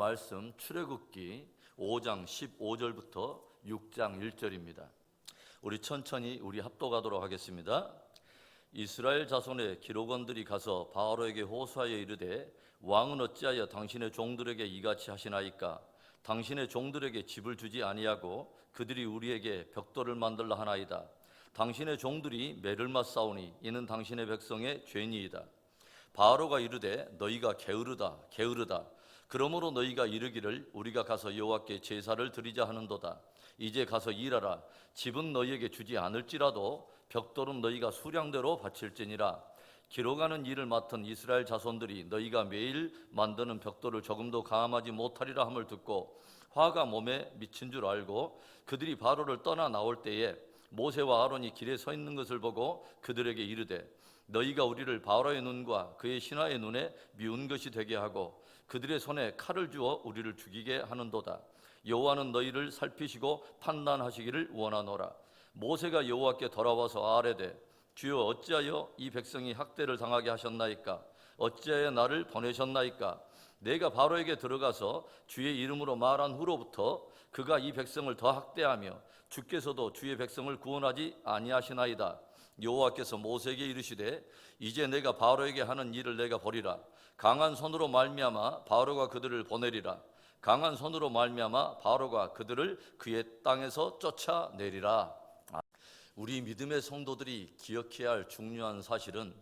말씀 출애굽기 5장 15절부터 6장 1절입니다. 우리 천천히 합독하도록 하겠습니다. 이스라엘 자손의 기록원들이 가서 바로에게 호소하여 이르되 왕은 어찌하여 당신의 종들에게 이같이 하시나이까? 당신의 종들에게 집을 주지 아니하고 그들이 우리에게 벽돌을 만들라 하나이다. 당신의 종들이 매를 맞사오니 이는 당신의 백성의 죄니이다. 바로가 이르되 너희가 게으르다 게으르다. 그러므로 너희가 이르기를 우리가 가서 여호와께 제사를 드리자 하는도다. 이제 가서 일하라. 집은 너희에게 주지 않을지라도 벽돌은 너희가 수량대로 바칠지니라. 기록하는 일을 맡은 이스라엘 자손들이 너희가 매일 만드는 벽돌을 조금도 감하지 못하리라 함을 듣고 화가 몸에 미친 줄 알고 그들이 바로를 떠나 나올 때에 모세와 아론이 길에 서 있는 것을 보고 그들에게 이르되 너희가 우리를 바로의 눈과 그의 신하의 눈에 미운 것이 되게 하고 그들의 손에 칼을 주어 우리를 죽이게 하는도다. 여호와는 너희를 살피시고 판단하시기를 원하노라. 모세가 여호와께 돌아와서 아뢰되 주여 어찌하여 이 백성이 학대를 당하게 하셨나이까? 어찌하여 나를 보내셨나이까? 내가 바로에게 들어가서 주의 이름으로 말한 후로부터 그가 이 백성을 더 학대하며 주께서도 주의 백성을 구원하지 아니하시나이다. 여호와께서 모세에게 이르시되 이제 내가 바로에게 하는 일을 내가 보리라. 강한 손으로 말미암아 바로가 그들을 보내리라. 강한 손으로 말미암아 바로가 그들을 그의 땅에서 쫓아내리라. 우리 믿음의 성도들이 기억해야 할 중요한 사실은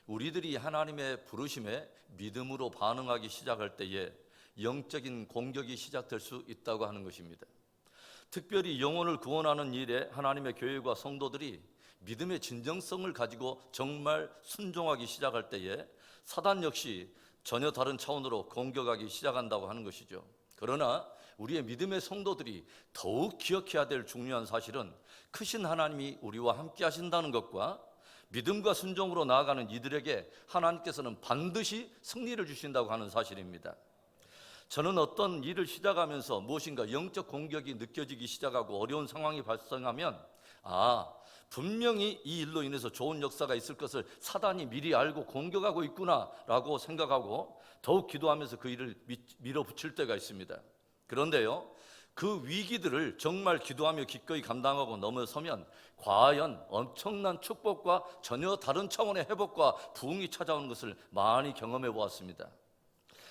우리들이 하나님의 부르심에 믿음으로 반응하기 시작할 때에 영적인 공격이 시작될 수 있다고 하는 것입니다. 특별히 영혼을 구원하는 일에 하나님의 교회와 성도들이 믿음의 진정성을 가지고 정말 순종하기 시작할 때에 사단 역시 전혀 다른 차원으로 공격하기 시작한다고 하는 것이죠. 그러나 우리의 믿음의 성도들이 더욱 기억해야 될 중요한 사실은 크신 하나님이 우리와 함께 하신다는 것과 믿음과 순종으로 나아가는 이들에게 하나님께서는 반드시 승리를 주신다고 하는 사실입니다. 저는 어떤 일을 시작하면서 무엇인가 영적 공격이 느껴지기 시작하고 어려운 상황이 발생하면 분명히 이 일로 인해서 좋은 역사가 있을 것을 사단이 미리 알고 공격하고 있구나라고 생각하고 더욱 기도하면서 그 일을 밀어붙일 때가 있습니다. 그런데요, 그 위기들을 정말 기도하며 기꺼이 감당하고 넘어서면 과연 엄청난 축복과 전혀 다른 차원의 회복과 부흥이 찾아오는 것을 많이 경험해 보았습니다.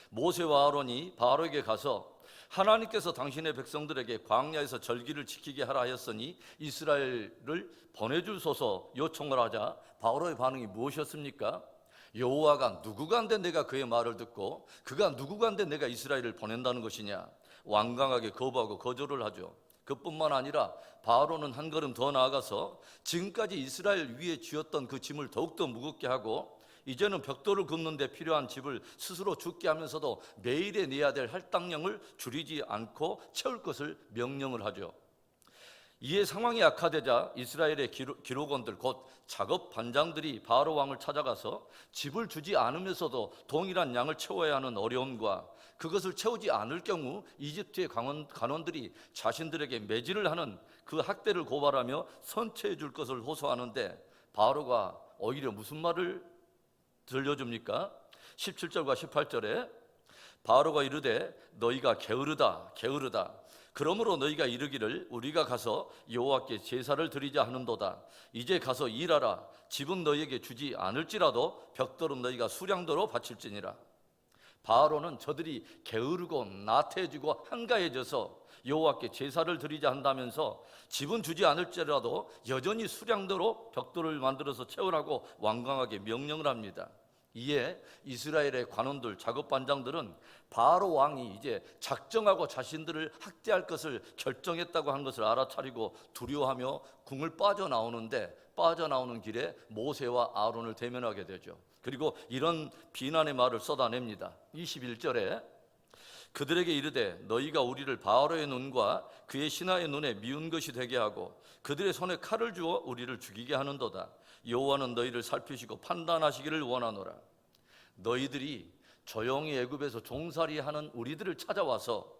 모세와 아론이 바로에게 가서 하나님께서 당신의 백성들에게 광야에서 절기를 지키게 하라 하였으니 이스라엘을 보내주소서 요청을 하자 바로의 반응이 무엇이었습니까? 여호와가 누구간데 내가 그의 말을 듣고 그가 누구간데 내가 이스라엘을 보낸다는 것이냐? 완강하게 거부하고 거절을 하죠. 그뿐만 아니라 바로는 한 걸음 더 나아가서 지금까지 이스라엘 위에 쥐었던 그 짐을 더욱더 무겁게 하고 이제는 벽돌을 굽는 데 필요한 집을 스스로 죽게 하면서도 매일에 내야 될 할당량을 줄이지 않고 채울 것을 명령을 하죠. 이에 상황이 악화되자 이스라엘의 기록원들 곧 작업 반장들이 바로 왕을 찾아가서 집을 주지 않으면서도 동일한 양을 채워야 하는 어려움과 그것을 채우지 않을 경우 이집트의 관원들이 자신들에게 매질을 하는 그 학대를 고발하며 선처해 줄 것을 호소하는데 바로가 오히려 무슨 말을 들려줍니까? 17절과 18절에 바로가 이르되 너희가 게으르다 게으르다. 그러므로 너희가 이르기를 우리가 가서 여호와께 제사를 드리자 하는도다. 이제 가서 일하라. 집은 너희에게 주지 않을지라도 벽돌은 너희가 수량대로 바칠지니라. 바로는 저들이 게으르고 나태해지고 한가해져서 여호와께 제사를 드리자 한다면서 집은 주지 않을지라도 여전히 수량대로 벽돌을 만들어서 채우라고 완강하게 명령을 합니다. 이에 이스라엘의 관원들, 작업반장들은 바로 왕이 이제 작정하고 자신들을 학대할 것을 결정했다고 한 것을 알아차리고 두려워하며 궁을 빠져나오는 길에 모세와 아론을 대면하게 되죠. 그리고 이런 비난의 말을 쏟아냅니다. 21절에 그들에게 이르되 너희가 우리를 바로의 눈과 그의 신하의 눈에 미운 것이 되게 하고 그들의 손에 칼을 주어 우리를 죽이게 하는도다. 여호와는 너희를 살피시고 판단하시기를 원하노라. 너희들이 조용히 애굽에서 종살이하는 우리들을 찾아와서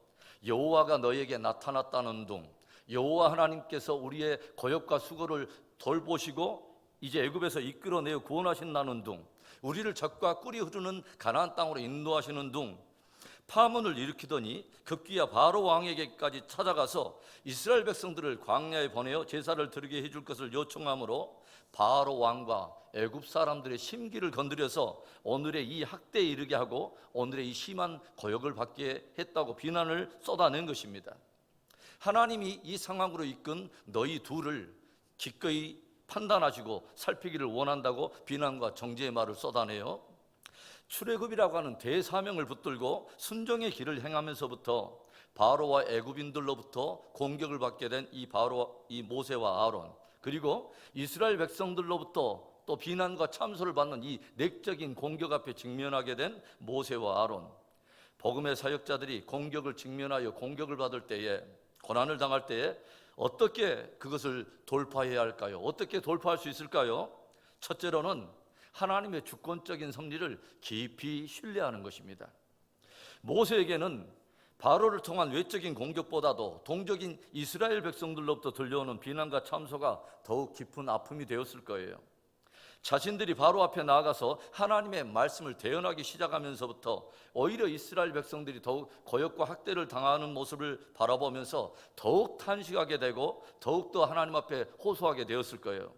여호와가 너희에게 나타났다는 둥, 여호와 하나님께서 우리의 고역과 수고를 돌보시고 이제 애굽에서 이끌어내어 구원하신다는 둥, 우리를 적과 꿀이 흐르는 가나안 땅으로 인도하시는 둥, 파문을 일으키더니 급기야 바로 왕에게까지 찾아가서 이스라엘 백성들을 광야에 보내어 제사를 드리게 해줄 것을 요청하므로 바로 왕과 애굽 사람들의 심기를 건드려서 오늘의 이 학대에 이르게 하고 오늘의 이 심한 고역을 받게 했다고 비난을 쏟아낸 것입니다. 하나님이 이 상황으로 이끈 너희 둘을 기꺼이 판단하시고 살피기를 원한다고 비난과 정죄의 말을 쏟아내요. 출애굽이라고 하는 대사명을 붙들고 순종의 길을 행하면서부터 바로와 애굽인들로부터 공격을 받게 된 이 모세와 아론, 그리고 이스라엘 백성들로부터 또 비난과 참소를 받는 이 내적인 공격 앞에 직면하게 된 모세와 아론, 복음의 사역자들이 공격을 직면하여 공격을 받을 때에, 고난을 당할 때에 어떻게 그것을 돌파해야 할까요? 어떻게 돌파할 수 있을까요? 첫째로는 하나님의 주권적인 섭리를 깊이 신뢰하는 것입니다. 모세에게는 바로를 통한 외적인 공격보다도 동족인 이스라엘 백성들로부터 들려오는 비난과 참소가 더욱 깊은 아픔이 되었을 거예요. 자신들이 바로 앞에 나아가서 하나님의 말씀을 대언하기 시작하면서부터 오히려 이스라엘 백성들이 더욱 고역과 학대를 당하는 모습을 바라보면서 더욱 탄식하게 되고 더욱더 하나님 앞에 호소하게 되었을 거예요.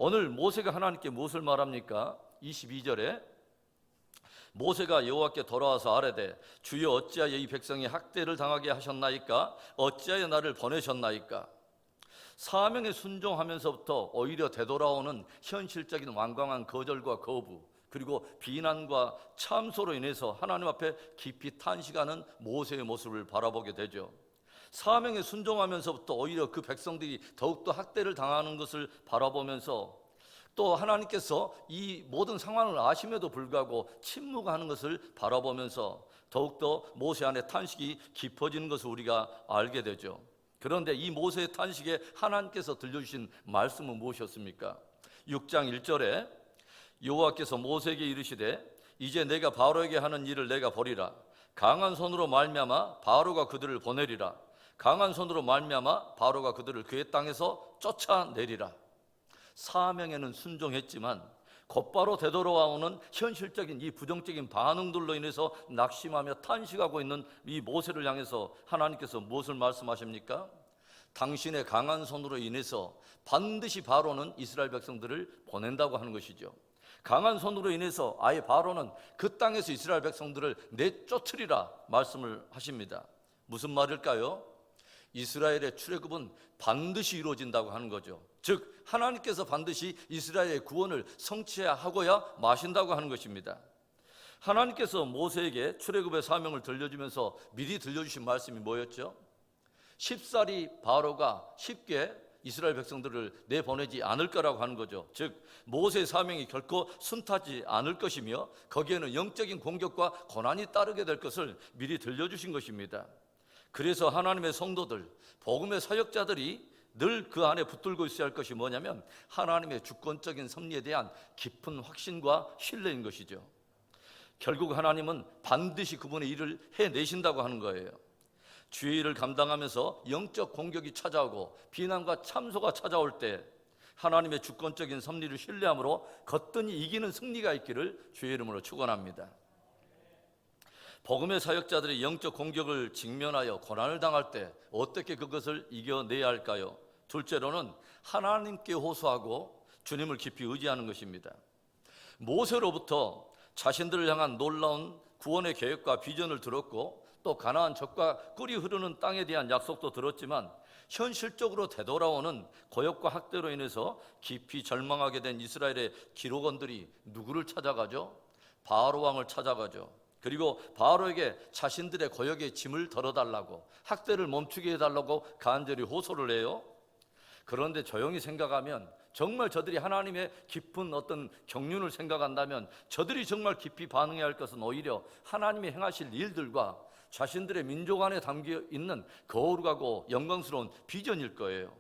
오늘 모세가 하나님께 무엇을 말합니까? 22절에 모세가 여호와께 돌아와서 아뢰되 주여 어찌하여 이 백성이 학대를 당하게 하셨나이까? 어찌하여 나를 보내셨나이까? 사명에 순종하면서부터 오히려 되돌아오는 현실적인 완강한 거절과 거부, 그리고 비난과 참소로 인해서 하나님 앞에 깊이 탄식하는 모세의 모습을 바라보게 되죠. 사명에 순종하면서부터 오히려 그 백성들이 더욱더 학대를 당하는 것을 바라보면서 또 하나님께서 이 모든 상황을 아심에도 불구하고 침묵하는 것을 바라보면서 더욱더 모세 안에 탄식이 깊어지는 것을 우리가 알게 되죠. 그런데 이 모세의 탄식에 하나님께서 들려주신 말씀은 무엇이었습니까? 6장 1절에 여호와께서 모세에게 이르시되 이제 내가 바로에게 하는 일을 내가 보리라. 강한 손으로 말미암아 바로가 그들을 보내리라. 강한 손으로 말미암아 바로가 그들을 그의 땅에서 쫓아내리라. 사명에는 순종했지만 곧바로 되돌아오는 현실적인 이 부정적인 반응들로 인해서 낙심하며 탄식하고 있는 이 모세를 향해서 하나님께서 무엇을 말씀하십니까? 당신의 강한 손으로 인해서 반드시 바로는 이스라엘 백성들을 보낸다고 하는 것이죠. 강한 손으로 인해서 아예 바로는 그 땅에서 이스라엘 백성들을 내쫓으리라 말씀을 하십니다. 무슨 말일까요? 이스라엘의 출애굽은 반드시 이루어진다고 하는 거죠. 즉 하나님께서 반드시 이스라엘의 구원을 성취하고야 마신다고 하는 것입니다. 하나님께서 모세에게 출애굽의 사명을 들려주면서 미리 들려주신 말씀이 뭐였죠? 쉽사리 바로가 쉽게 이스라엘 백성들을 내보내지 않을 거라고 하는 거죠. 즉 모세의 사명이 결코 순탄하지 않을 것이며 거기에는 영적인 공격과 고난이 따르게 될 것을 미리 들려주신 것입니다. 그래서 하나님의 성도들, 복음의 사역자들이 늘 그 안에 붙들고 있어야 할 것이 뭐냐면 하나님의 주권적인 섭리에 대한 깊은 확신과 신뢰인 것이죠. 결국 하나님은 반드시 그분의 일을 해내신다고 하는 거예요. 주의 일을 감당하면서 영적 공격이 찾아오고 비난과 참소가 찾아올 때 하나님의 주권적인 섭리를 신뢰함으로 거뜬히 이기는 승리가 있기를 주의 이름으로 축원합니다. 복음의 사역자들이 영적 공격을 직면하여 고난을 당할 때 어떻게 그것을 이겨내야 할까요? 둘째로는 하나님께 호소하고 주님을 깊이 의지하는 것입니다. 모세로부터 자신들을 향한 놀라운 구원의 계획과 비전을 들었고 또 가나안 젖과 꿀이 흐르는 땅에 대한 약속도 들었지만 현실적으로 되돌아오는 고역과 학대로 인해서 깊이 절망하게 된 이스라엘의 기록원들이 누구를 찾아가죠? 바로 왕을 찾아가죠. 그리고 바로에게 자신들의 고역의 짐을 덜어달라고, 학대를 멈추게 해달라고 간절히 호소를 해요. 그런데 조용히 생각하면 정말 저들이 하나님의 깊은 어떤 경륜을 생각한다면 저들이 정말 깊이 반응해야 할 것은 오히려 하나님이 행하실 일들과 자신들의 민족 안에 담겨 있는 거룩하고 영광스러운 비전일 거예요.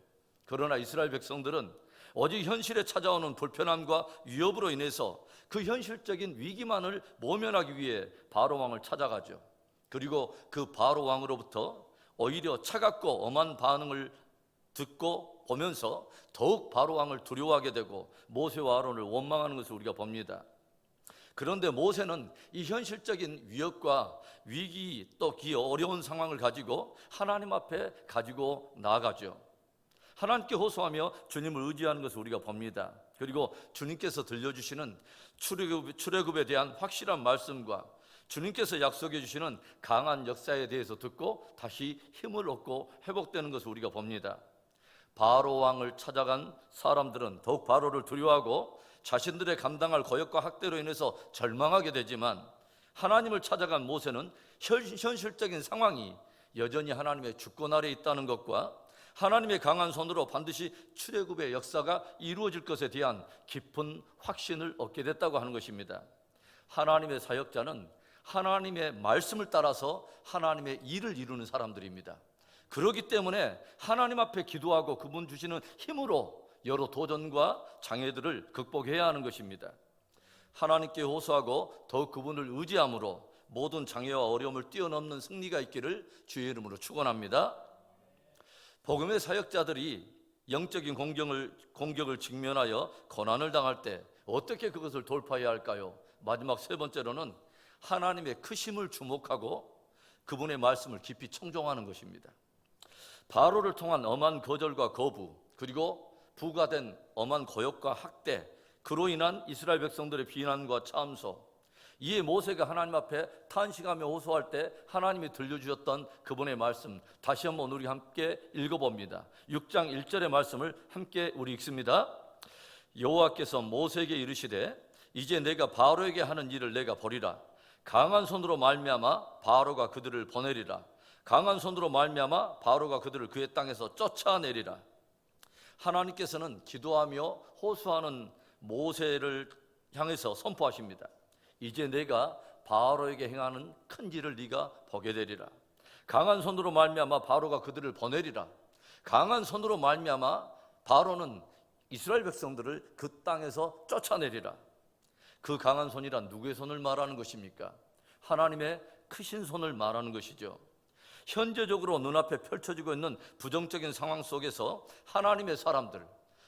그러나 이스라엘 백성들은 오직 현실에 찾아오는 불편함과 위협으로 인해서 그 현실적인 위기만을 모면하기 위해 바로 왕을 찾아가죠. 그리고 그 바로 왕으로부터 오히려 차갑고 엄한 반응을 듣고 보면서 더욱 바로 왕을 두려워하게 되고 모세와 아론을 원망하는 것을 우리가 봅니다. 그런데 모세는 이 현실적인 위협과 위기 또 어려운 상황을 가지고 하나님 앞에 가지고 나아가죠. 하나님께 호소하며 주님을 의지하는 것을 우리가 봅니다. 그리고 주님께서 들려주시는 출애굽에 대한 확실한 말씀과 주님께서 약속해 주시는 강한 역사에 대해서 듣고 다시 힘을 얻고 회복되는 것을 우리가 봅니다. 바로 왕을 찾아간 사람들은 더욱 바로를 두려워하고 자신들의 감당할 거역과 학대로 인해서 절망하게 되지만, 하나님을 찾아간 모세는 현실적인 상황이 여전히 하나님의 주권 아래 있다는 것과 하나님의 강한 손으로 반드시 출애굽의 역사가 이루어질 것에 대한 깊은 확신을 얻게 됐다고 하는 것입니다. 하나님의 사역자는 하나님의 말씀을 따라서 하나님의 일을 이루는 사람들입니다. 그렇기 때문에 하나님 앞에 기도하고 그분 주시는 힘으로 여러 도전과 장애들을 극복해야 하는 것입니다. 하나님께 호소하고 더욱 그분을 의지함으로 모든 장애와 어려움을 뛰어넘는 승리가 있기를 주의 이름으로 축원합니다. 복음의 사역자들이 영적인 공격을 직면하여 고난을 당할 때 어떻게 그것을 돌파해야 할까요? 마지막 세 번째로는 하나님의 크심을 주목하고 그분의 말씀을 깊이 청종하는 것입니다. 바로를 통한 엄한 거절과 거부, 그리고 부과된 엄한 거역과 학대, 그로 인한 이스라엘 백성들의 비난과 참소, 이에 모세가 하나님 앞에 탄식하며 호소할 때 하나님이 들려주셨던 그분의 말씀, 다시 한번 우리 함께 읽어봅니다. 6장 1절의 말씀을 함께 우리 읽습니다. 여호와께서 모세에게 이르시되 이제 내가 바로에게 하는 일을 내가 버리라. 강한 손으로 말미암아 바로가 그들을 보내리라. 강한 손으로 말미암아 바로가 그들을 그의 땅에서 쫓아내리라. 하나님께서는 기도하며 호소하는 모세를 향해서 선포하십니다. 이제 내가 바로에게 행하는 큰 일을 네가 보게 되리라. 강한 손으로 말미암아 바로가 그들을 보내리라. 강한 손으로 말미암아 바로는 이스라엘 백성들을 그 땅에서 쫓아내리라. 그 강한 손이란 누구의 손을 말하는 것입니까? 하나님의 크신 손을 말하는 것이죠. 현재적으로 눈앞에 펼쳐지고 있는 부정적인 상황 속에서 하나님의 사람들,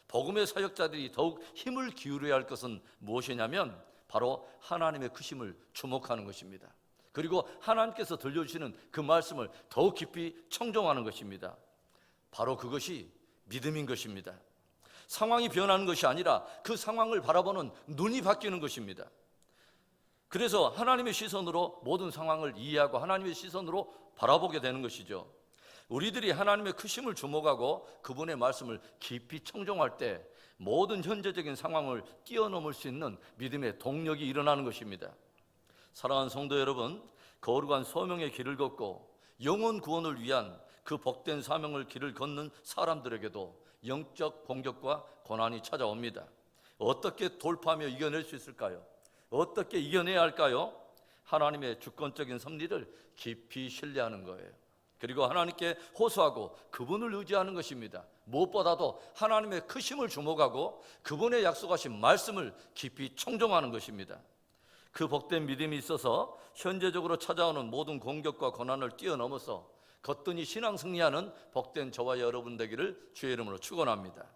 복음의 사역자들이 더욱 힘을 기울여야 할 것은 무엇이냐면 바로 하나님의 크심을 주목하는 것입니다. 그리고 하나님께서 들려주시는 그 말씀을 더욱 깊이 청종하는 것입니다. 바로 그것이 믿음인 것입니다. 상황이 변하는 것이 아니라 그 상황을 바라보는 눈이 바뀌는 것입니다. 그래서 하나님의 시선으로 모든 상황을 이해하고 하나님의 시선으로 바라보게 되는 것이죠. 우리들이 하나님의 크심을 주목하고 그분의 말씀을 깊이 청종할 때 모든 현재적인 상황을 뛰어넘을 수 있는 믿음의 동력이 일어나는 것입니다. 사랑하는 성도 여러분, 거룩한 소명의 길을 걷고 영혼 구원을 위한 그 복된 사명을 길을 걷는 사람들에게도 영적 공격과 고난이 찾아옵니다. 어떻게 돌파하며 이겨낼 수 있을까요? 어떻게 이겨내야 할까요? 하나님의 주권적인 섭리를 깊이 신뢰하는 거예요. 그리고 하나님께 호소하고 그분을 의지하는 것입니다. 무엇보다도 하나님의 크심을 주목하고 그분의 약속하신 말씀을 깊이 청종하는 것입니다. 그 복된 믿음이 있어서 현재적으로 찾아오는 모든 공격과 고난을 뛰어넘어서 거뜬히 신앙 승리하는 복된 저와 여러분 되기를 주의 이름으로 축원합니다.